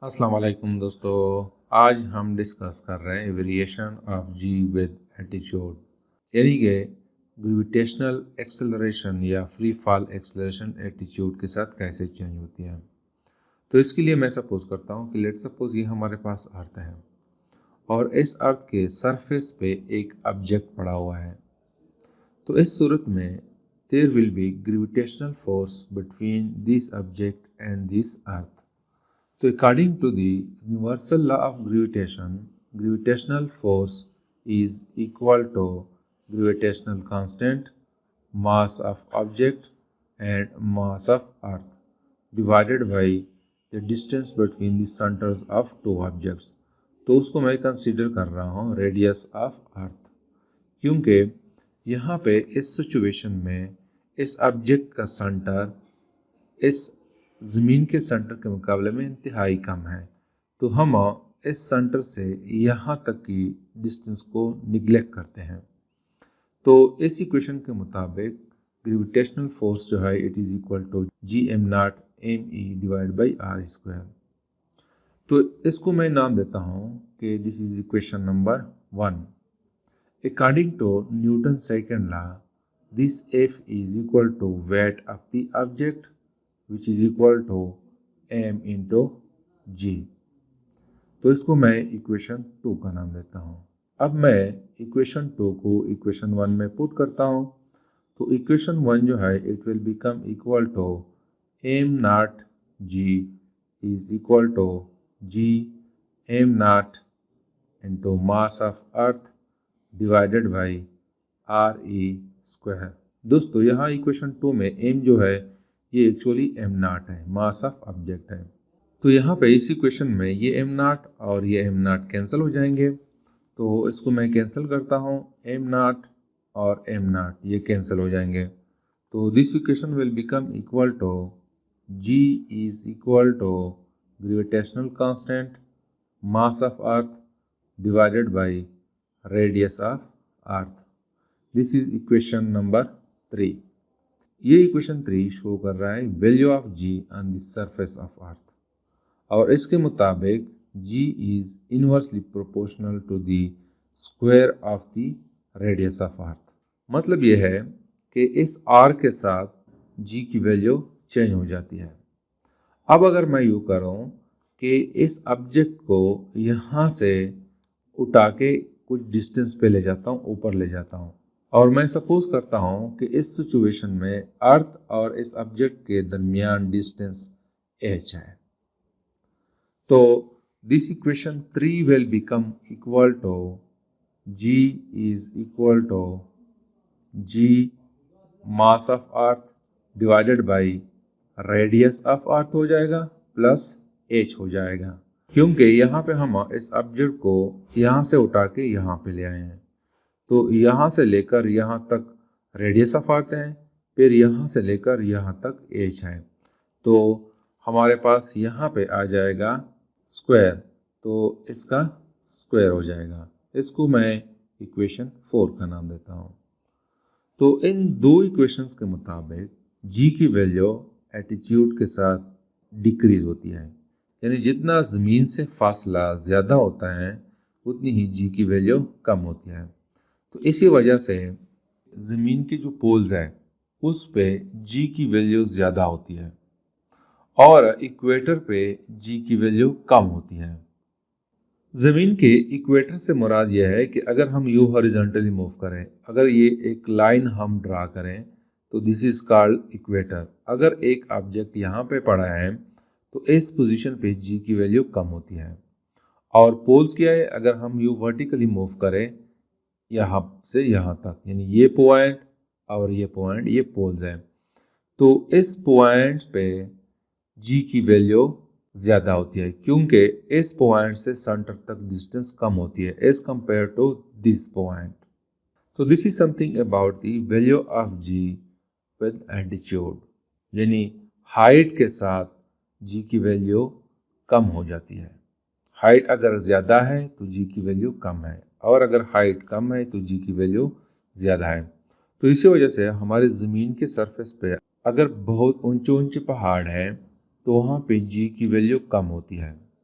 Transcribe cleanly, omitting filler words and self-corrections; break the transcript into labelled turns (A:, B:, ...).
A: अस्सलाम वालेकुम दोस्तों। आज हम डिस्कस कर रहे हैं variation of g with altitude, यानी कि ग्रेविटेशनल एक्सेलरेशन या फ्री फॉल एक्सेलरेशन एल्टीट्यूड के साथ कैसे चेंज होती है। तो इसके लिए मैं सपोज करता हूँ कि लेट सपोज ये हमारे पास अर्थ है और इस अर्थ के सरफेस पे एक ऑब्जेक्ट पड़ा हुआ है। तो इस सूरत में there will be gravitational force between this object and this earth. So according to the universal law of gravitation, gravitational force is equal to gravitational constant, mass of object and mass of earth divided by the distance between the centers of two objects। तो उसको मैं consider कर रहा हूँ radius of अर्थ, क्योंकि यहाँ पे इस सिचुएशन में इस ऑब्जेक्ट का सेंटर इस ज़मीन के सेंटर के मुकाबले में इंतहाई कम है। तो हम इस सेंटर से यहाँ तक की डिस्टेंस को निगलेक्ट करते हैं। तो इस इक्वेशन के मुताबिक ग्रेविटेशनल फोर्स जो है it is equal to Gm0 me divide by r square. तो इसको मैं नाम देता हूँ कि this is equation number 1। According to Newton second law, this F is equal to weight of the object which is equal to m into g। तो इसको मैं इक्वेशन 2 का नाम देता हूँ। अब मैं इक्वेशन 2 को इक्वेशन 1 में पुट करता हूँ। तो इक्वेशन 1 जो है it will become equal to m0 g is equal to g m0 into mass of earth divided by R e square. दोस्तों यहाँ इक्वेशन 2 में m जो है ये एक्चुअली m0 है, मास ऑफ ऑब्जेक्ट है। तो यहाँ पे इस इक्वेशन में ये m0 और ये m0 कैंसिल हो जाएंगे। तो इसको मैं कैंसिल करता हूँ, m0 और m0 ये कैंसिल हो जाएंगे। तो this equation will become equal to g is equal to gravitational constant mass of earth divided by radius of earth. This is equation number 3। ये इक्वेशन 3 शो कर रहा है value of g on the surface of earth, और इसके मुताबिक g is inversely proportional to the square of the radius of earth. मतलब ये है कि इस r के साथ g की वैल्यू चेंज हो जाती है। अब अगर मैं यूँ करूँ कि इस ऑब्जेक्ट को यहाँ से उठा के कुछ डिस्टेंस पे ले जाता हूँ, ऊपर ले जाता हूँ, और मैं सपोज करता हूँ कि इस सिचुएशन में अर्थ और इस ऑब्जेक्ट के दरमियान डिस्टेंस h है। तो this equation 3 will become equal to g is equal to g mass of earth divided by radius of earth हो जाएगा प्लस h हो जाएगा, क्योंकि यहाँ पे हम इस ऑब्जेक्ट को यहाँ से उठा के यहाँ पे ले आए हैं। तो यहाँ से लेकर यहाँ तक रेडियस ऑफ अर्थ है, फिर यहाँ से लेकर यहाँ तक h है। तो हमारे पास यहाँ पे आ जाएगा स्क्वायर, तो इसका स्क्वायर हो जाएगा। इसको मैं इक्वेशन 4 का नाम देता हूँ। तो इन दो इक्वेशंस के मुताबिक g की वैल्यू एल्टीट्यूड के साथ डिक्रीज होती है, यानी जितना ज़मीन से फासला ज़्यादा होता है उतनी ही g की वैल्यू कम होती है। तो इसी वजह से ज़मीन के जो पोल्स हैं उस पे g की वैल्यू ज़्यादा होती है और इक्वेटर पे g की वैल्यू कम होती है। ज़मीन के इक्वेटर से मुराद यह है कि अगर हम यू हॉरिजॉन्टली मूव करें, अगर ये एक लाइन हम ड्रा करें तो दिस इज़ कॉल्ड इक्वेटर। अगर एक ऑब्जेक्ट यहाँ पे पड़ा है तो इस पोजीशन पे g की वैल्यू कम होती है। और पोल्स क्या है, अगर हम यू वर्टिकली मूव करें यहाँ से यहाँ तक, यानी ये पॉइंट और ये पॉइंट, ये पोल्स हैं, तो इस पॉइंट पे g की वैल्यू ज़्यादा होती है, क्योंकि इस पॉइंट से सेंटर तक डिस्टेंस कम होती है as compare to this point. तो this is something about the value of g with altitude, यानी हाइट के साथ g की वैल्यू कम हो जाती है। हाइट अगर ज़्यादा है तो g की वैल्यू कम है, और अगर हाइट कम है तो g की वैल्यू ज़्यादा है। तो इसी वजह से हमारे ज़मीन के सरफेस पे अगर बहुत ऊंचे ऊंचे पहाड़ हैं तो वहाँ पे g की वैल्यू कम होती है,